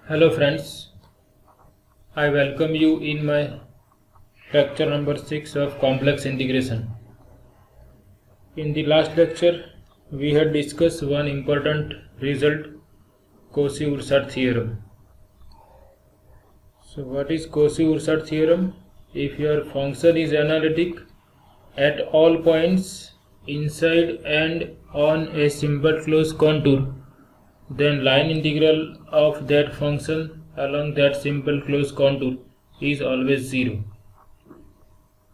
Hello friends, I welcome you in my lecture number 6 of complex integration. In the last lecture, we had discussed one important result, Cauchy-Ursaert theorem. So what is Cauchy-Ursaert theorem? If your function is analytic at all points inside and on a simple closed contour, then line integral of that function along that simple closed contour is always 0.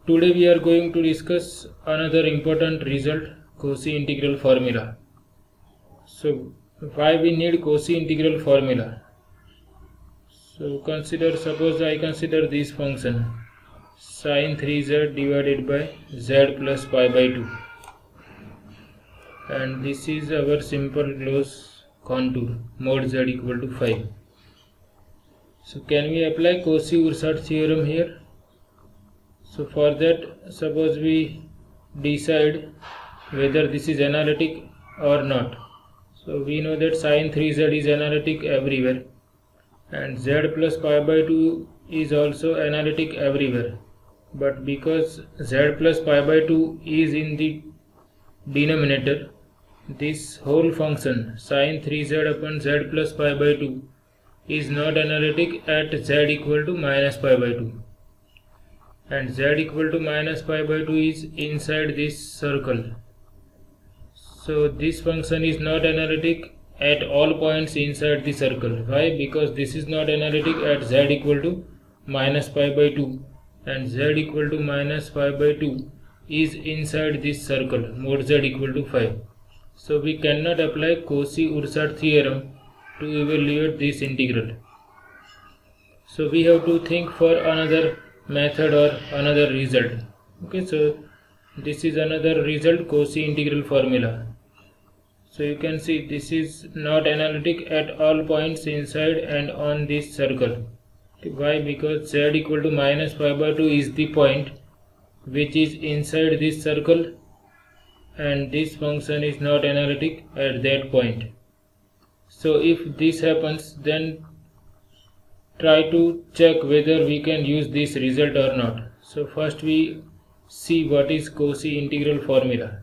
Today we are going to discuss another important result, Cauchy integral formula. So why we need Cauchy integral formula? So suppose I consider this function sin 3z divided by z plus pi by 2, and this is our simple closed contour mod z equal to 5. So can we apply Cauchy-Ursaert theorem here? So for that, suppose we decide whether this is analytic or not. So we know that sin 3z is analytic everywhere and z plus pi by 2 is also analytic everywhere. But because z plus pi by 2 is in the denominator, this whole function sin 3z upon z plus pi by 2 is not analytic at z equal to minus pi by 2, and z equal to minus pi by 2 is inside this circle. So this function is not analytic at all points inside the circle. Why? Because this is not analytic at z equal to minus pi by 2 and z equal to minus pi by 2 is inside this circle mod z equal to 5. So we cannot apply Cauchy-Ursaert theorem to evaluate this integral. So we have to think for another method or another result. Okay, so this is another result, Cauchy integral formula. So you can see this is not analytic at all points inside and on this circle. Why? Because z equal to minus pi by 2 is the point which is inside this circle, and this function is not analytic at that point. So if this happens, then try to check whether we can use this result or not. So first we see what is Cauchy integral formula.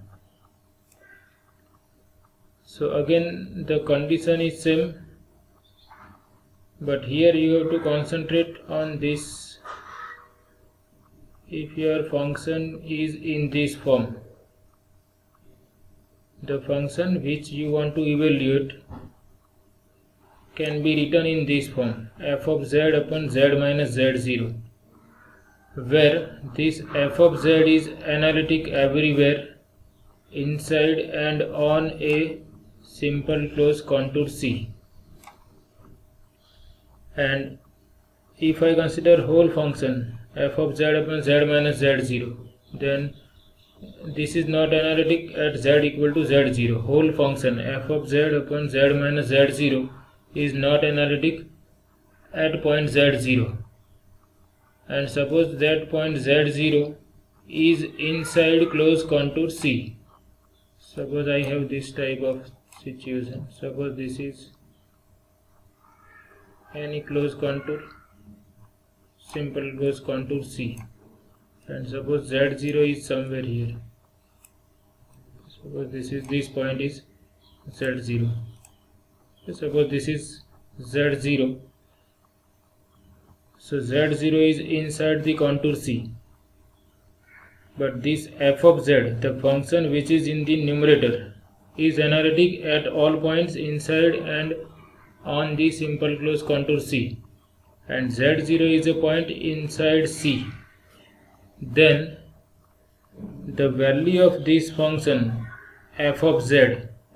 So again the condition is same, but here you have to concentrate on this. If your function is in this form, the function which you want to evaluate can be written in this form, f of z upon z minus z0, where this f of z is analytic everywhere inside and on a simple closed contour C. And if I consider whole function f of z upon z minus z0, then this is not analytic at z equal to z0. Whole function f of z upon z minus z0 is not analytic at point z0. And suppose that point z0 is inside closed contour C. Suppose I have this type of situation. Suppose this is any closed contour, simple closed contour C, and suppose z0 is somewhere here. Suppose this point is z0. Suppose this is z0. So z0 is inside the contour C, but this f of z, the function which is in the numerator, is analytic at all points inside and on the simple closed contour C, and z0 is a point inside C. Then the value of this function f of z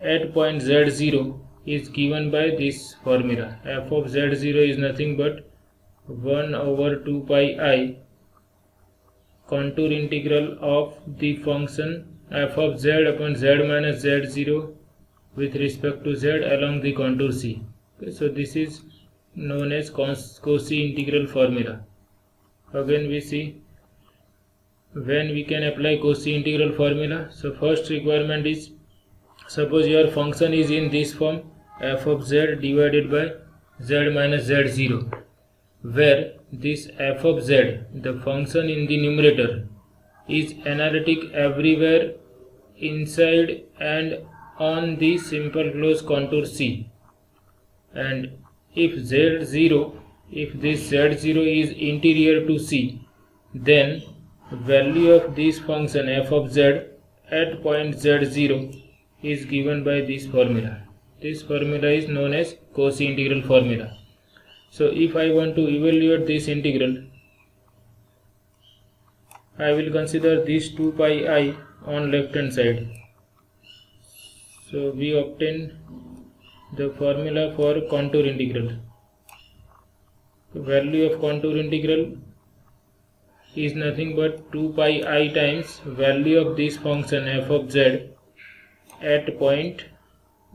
at point z0 is given by this formula. F of z0 is nothing but 1 over 2 pi I contour integral of the function f of z upon z minus z0 with respect to z along the contour C. Okay, so this is known as Cauchy integral formula. Again we see when we can apply Cauchy integral formula. So first requirement is, suppose your function is in this form, f of z divided by z minus z0, where this f of z, the function in the numerator, is analytic everywhere inside and on the simple closed contour C. And if z0, if this z0 is interior to C, then value of this function f of z at point z0 is given by this formula. This formula is known as Cauchy integral formula. So if I want to evaluate this integral, I will consider this 2 pi I on left hand side. So we obtain the formula for contour integral. The value of contour integral is nothing but 2 pi I times value of this function f of z at point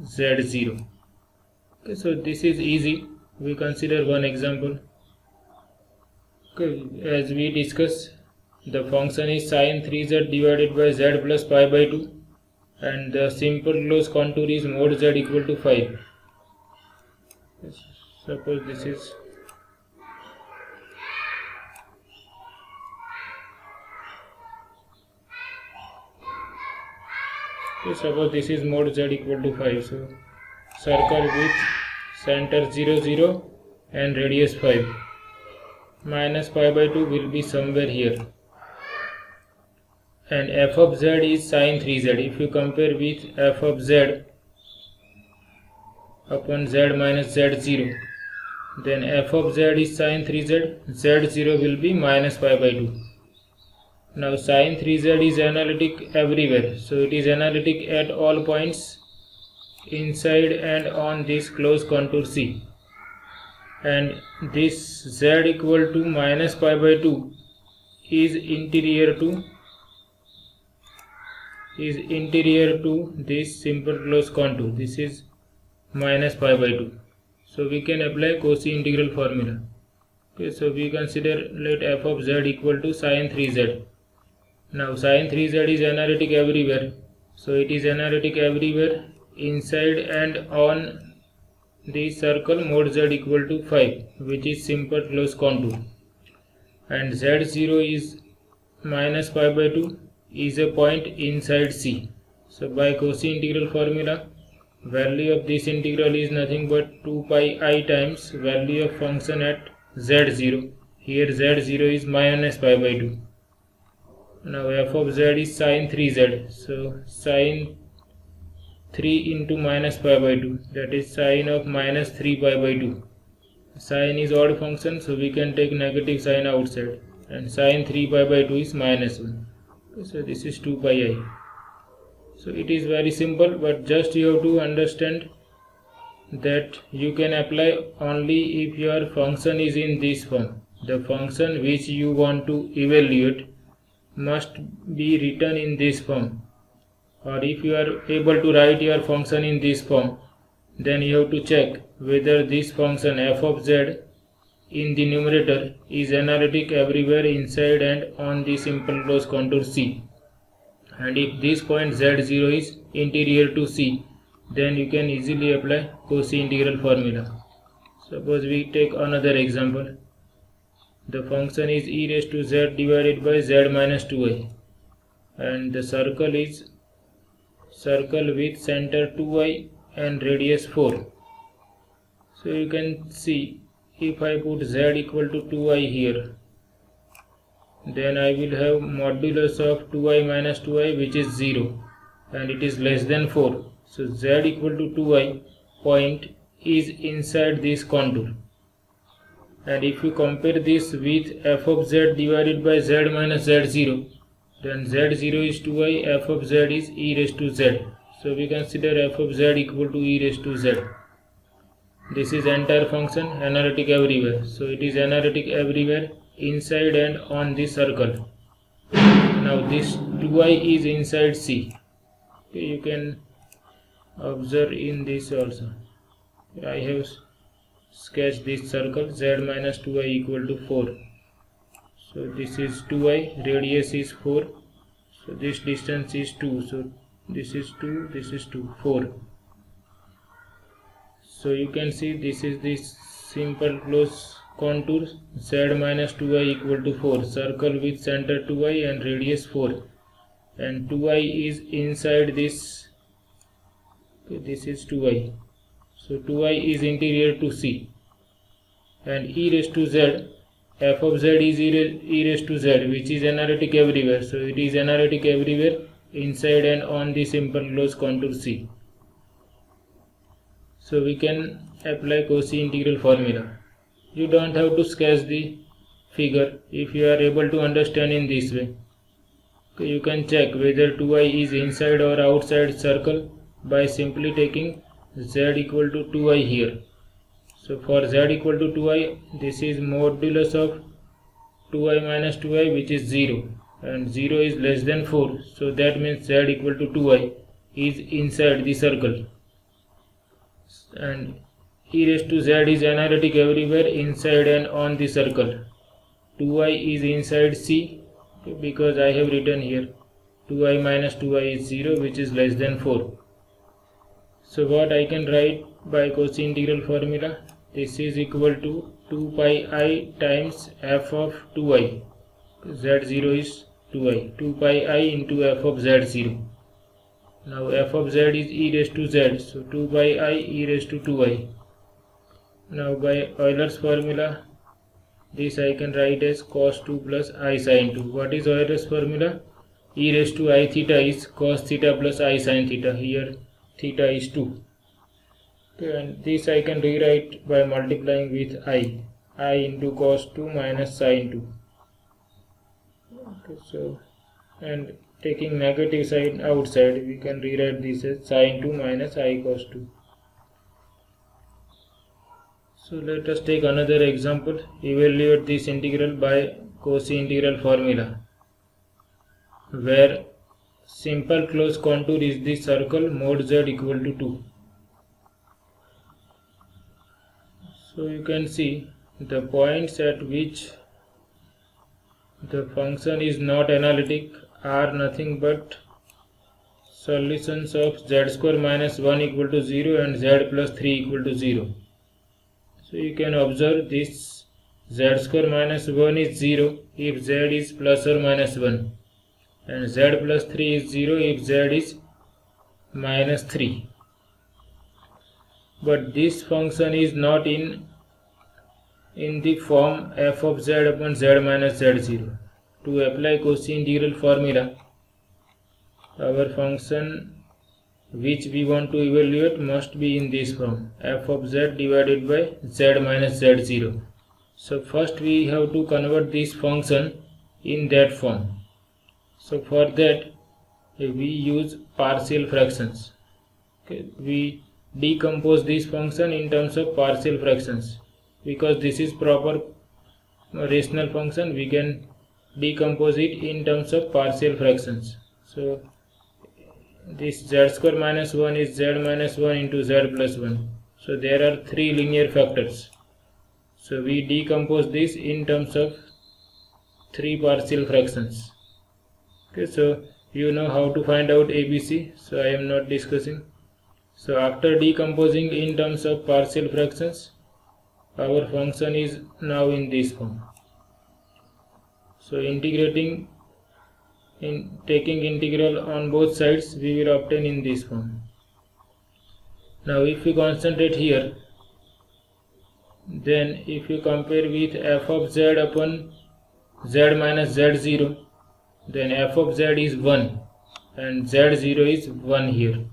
z0. Okay, so this is easy. We consider one example. Okay, as we discussed, the function is sin 3z divided by z plus pi by 2, and the simple closed contour is mod z equal to 5. Suppose this is mod z equal to 5. So circle with center 0 0 and radius 5. Minus pi by 2 will be somewhere here. And f of z is sin 3z. If you compare with f of z upon z minus z0, then f of z is sin 3z, z0 will be minus pi by 2. Now sin 3z is analytic everywhere, so it is analytic at all points inside and on this closed contour C. And this z equal to minus pi by 2 is interior to this simple closed contour. This is minus pi by 2. So we can apply Cauchy integral formula. Okay, so we consider let f of z equal to sin 3z. Now sin 3z is analytic everywhere, so it is analytic everywhere inside and on the circle mod z equal to 5, which is simple closed contour, and z0 is minus pi by 2 is a point inside C. So by Cauchy integral formula, value of this integral is nothing but 2 pi I times value of function at z0. Here z0 is minus pi by 2. Now f of z is sin 3z, so sin 3 into minus pi by 2, that is sin of minus 3 pi by 2. Sin is odd function, so we can take negative sign outside, and sin 3 pi by 2 is minus 1. So this is 2 pi I. So it is very simple, but just you have to understand that you can apply only if your function is in this form. The function which you want to evaluate must be written in this form, or if you are able to write your function in this form, then you have to check whether this function f of z in the numerator is analytic everywhere inside and on the simple closed contour C. And if this point z0 is interior to C, then you can easily apply Cauchy integral formula. Suppose we take another example. The function is e raised to z divided by z minus 2i, and the circle is circle with center 2i and radius 4. So you can see, if I put z equal to 2i here, then I will have modulus of 2i minus 2i, which is 0, and it is less than 4. So z equal to 2i point is inside this contour. And if you compare this with f of z divided by z minus z0, then z0 is 2i, f of z is e raised to z. So we consider f of z equal to e raised to z. This is entire function analytic everywhere. So it is analytic everywhere inside and on the circle. Now this 2i is inside C. Okay, you can observe in this also. I have sketched this circle z minus 2i equal to 4. So this is 2i, radius is 4. So this distance is 2. So this is 2, this is 2, 4. So you can see this is the simple close contour z minus 2i equal to 4, circle with center 2i and radius 4, and 2i is inside this. Okay, this is 2i, so 2i is interior to C, and e raised to z, f of z is e raised to z, which is analytic everywhere, so it is analytic everywhere inside and on the simple closed contour C. So we can apply Cauchy integral formula. You don't have to sketch the figure if you are able to understand in this way. Okay, you can check whether 2i is inside or outside circle by simply taking z equal to 2i here. So for z equal to 2i, this is modulus of 2i minus 2i, which is 0, and 0 is less than 4, so that means z equal to 2i is inside the circle, and e raised to z is analytic everywhere inside and on the circle. 2i is inside C, because I have written here 2i minus 2i is 0, which is less than 4. So what I can write by Cauchy integral formula, this is equal to 2 pi I times f of 2i, z0 is 2i, 2 pi I into f of z0. Now f of z is e raised to z, so 2 pi I e raised to 2i. Now by Euler's formula, this I can write as cos 2 plus I sin 2. What is Euler's formula? E raised to I theta is cos theta plus I sin theta. Here theta is 2. Okay, and this I can rewrite by multiplying with I into cos 2 minus sin 2. Okay, so and taking negative side outside, we can rewrite this as sin 2 minus I cos 2. So let us take another example. Evaluate this integral by Cauchy integral formula, where simple closed contour is the circle mod z equal to 2. So you can see the points at which the function is not analytic are nothing but solutions of z square minus 1 equal to 0 and z plus 3 equal to 0. So you can observe this z square minus 1 is 0 if z is plus or minus 1, and z plus 3 is 0 if z is minus 3. But this function is not in the form f of z upon z minus z0. To apply Cauchy integral formula, our function which we want to evaluate must be in this form, f of z divided by z minus z0. So first we have to convert this function in that form. So for that we use partial fractions. Okay, we decompose this function in terms of partial fractions. Because this is proper rational function, we can decompose it in terms of partial fractions. So this z square minus 1 is z minus 1 into z plus 1. So there are 3 linear factors. So we decompose this in terms of 3 partial fractions. Okay, so you know how to find out ABC, so I am not discussing. So after decomposing in terms of partial fractions, our function is now in this form. So integrating, taking integral on both sides, we will obtain in this form. Now if we concentrate here, then if you compare with f of z upon z minus z0, then f of z is 1 and z0 is 1 here.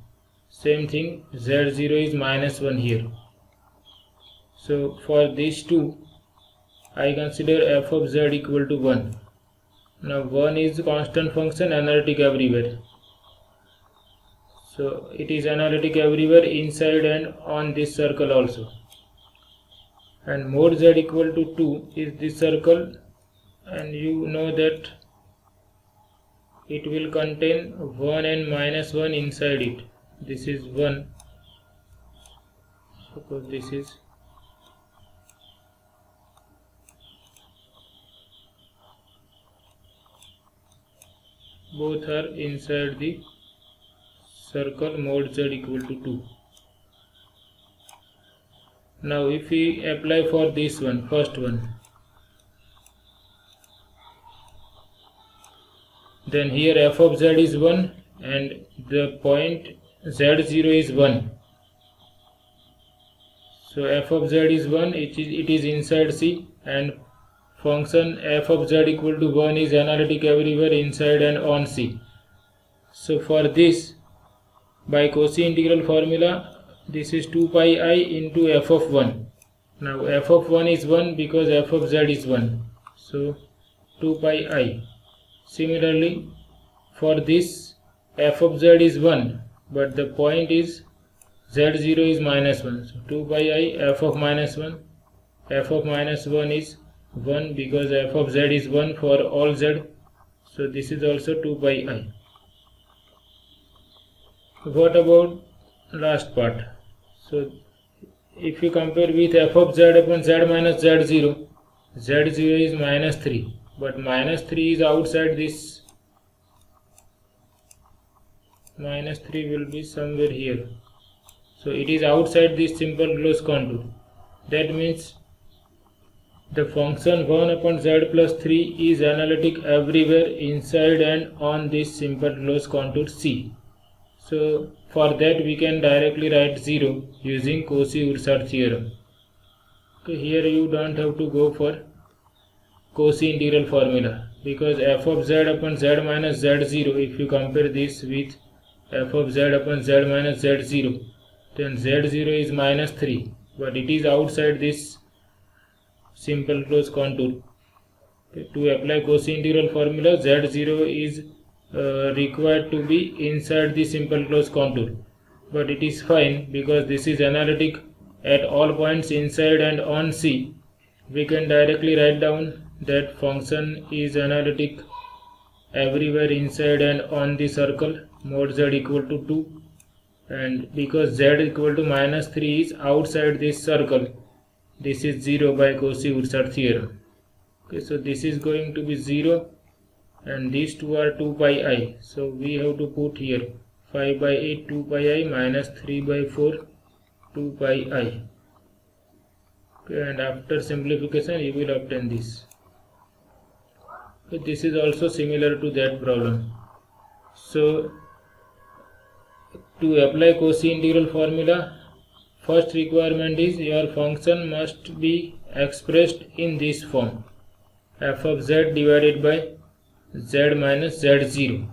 Same thing, z0 is minus 1 here. So for these two, I consider f of z equal to 1. Now 1 is constant function, analytic everywhere. So it is analytic everywhere inside and on this circle also. And mod z equal to 2 is this circle, and you know that it will contain 1 and minus 1 inside it. This is 1. Suppose this is both are inside the circle mod z equal to 2. Now if we apply for this one, first one, then here f of z is 1 and the point z0 is 1. So f of z is 1, it is inside C, and function f of z equal to 1 is analytic everywhere inside and on C. So for this, by Cauchy integral formula, this is 2 pi I into f of 1. Now f of 1 is 1 because f of z is 1. So 2 pi I. Similarly, for this, f of z is 1, but the point is z0 is minus 1. So 2 pi I f of minus 1. F of minus 1 is 1 because f of z is 1 for all z. So this is also 2 pi I. What about last part? So if you compare with f of z upon z minus z0, z0 is minus 3, but minus 3 is outside this. Minus 3 will be somewhere here. So it is outside this simple closed contour. That means the function 1 upon z plus 3 is analytic everywhere inside and on this simple closed contour C. So for that we can directly write 0 using Cauchy-Ursadt theorem. Okay, here you don't have to go for Cauchy integral formula because f of z upon z minus z0, if you compare this with f of z upon z minus z0, then z0 is minus 3, but it is outside this simple closed contour. Okay, to apply Cauchy integral formula, z0 is required to be inside the simple closed contour, but it is fine because this is analytic at all points inside and on C. We can directly write down that function is analytic everywhere inside and on the circle mod z equal to 2, and because z equal to minus 3 is outside this circle, this is 0 by Cauchy-Ursadt theorem. Okay, so this is going to be 0 and these two are 2 pi I. So we have to put here 5 by 8 2 pi I minus 3 by 4 2 pi I. Okay, and after simplification you will obtain this. Okay, this is also similar to that problem. So to apply Cauchy integral formula, first requirement is your function must be expressed in this form: f of z divided by z minus z0.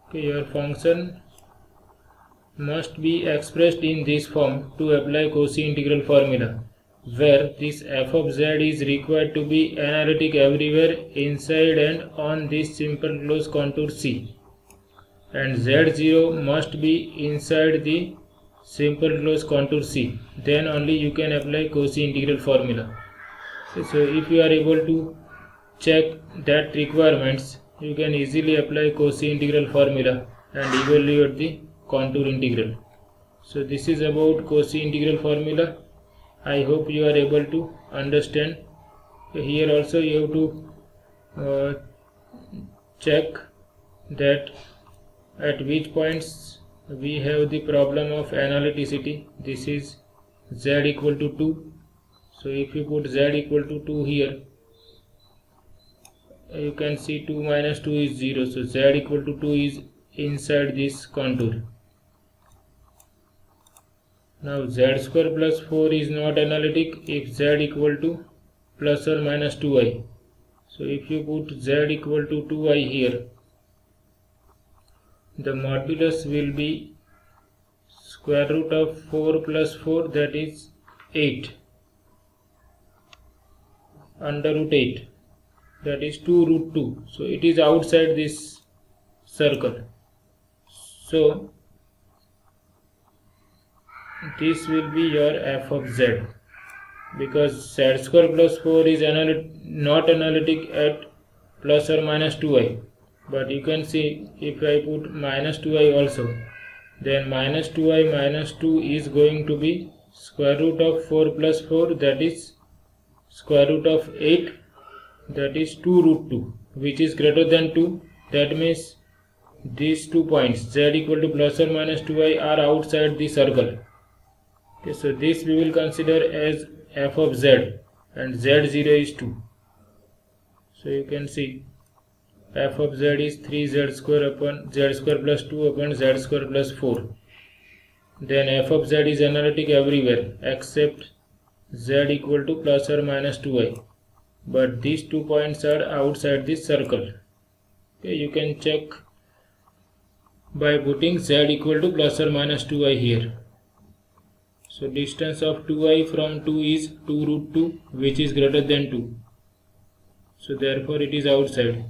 Okay, your function must be expressed in this form to apply Cauchy integral formula, where this f of z is required to be analytic everywhere inside and on this simple closed contour C, and z0 must be inside the simple closed contour C. Then only you can apply Cauchy integral formula. So if you are able to check that requirements, you can easily apply Cauchy integral formula and evaluate the contour integral. So this is about Cauchy integral formula. I hope you are able to understand. Here also you have to check that at which points we have the problem of analyticity. This is z equal to 2. So if you put z equal to 2 here, you can see 2 minus 2 is 0. So z equal to 2 is inside this contour. Now z square plus 4 is not analytic if z equal to plus or minus 2i. So if you put z equal to 2i here, the modulus will be square root of 4 plus 4, that is 8, under root 8, that is 2 root 2. So it is outside this circle. So this will be your f of z, because z square plus 4 is not analytic at plus or minus 2i. But you can see if I put minus 2i also, then minus 2i minus 2 is going to be square root of 4 plus 4, that is square root of 8, that is 2 root 2, which is greater than 2. That means these 2 points z equal to plus or minus 2i are outside the circle. Okay, so this we will consider as f of z, and z0 is 2. So you can see f of z is 3z square upon z square plus 2 upon z square plus 4. Then f of z is analytic everywhere except z equal to plus or minus 2i, but these 2 points are outside this circle. Okay, you can check by putting z equal to plus or minus 2i here. So distance of 2i from 2 is 2 root 2, which is greater than 2. So therefore it is outside.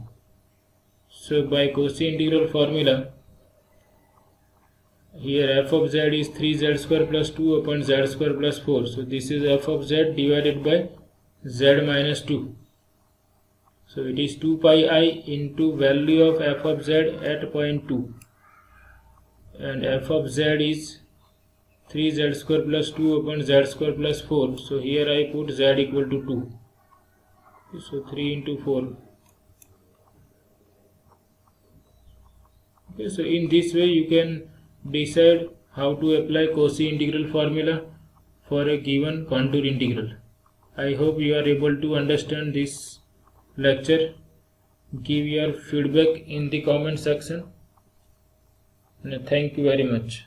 So by Cauchy integral formula, here f of z is 3z square plus 2 upon z square plus 4. So this is f of z divided by z minus 2. So it is 2 pi I into value of f of z at point 2. And f of z is 3z square plus 2 upon z square plus 4. So here I put z equal to 2. So 3 into 4. Okay, so in this way you can decide how to apply Cauchy integral formula for a given contour integral. I hope you are able to understand this lecture. Give your feedback in the comment section. And thank you very much.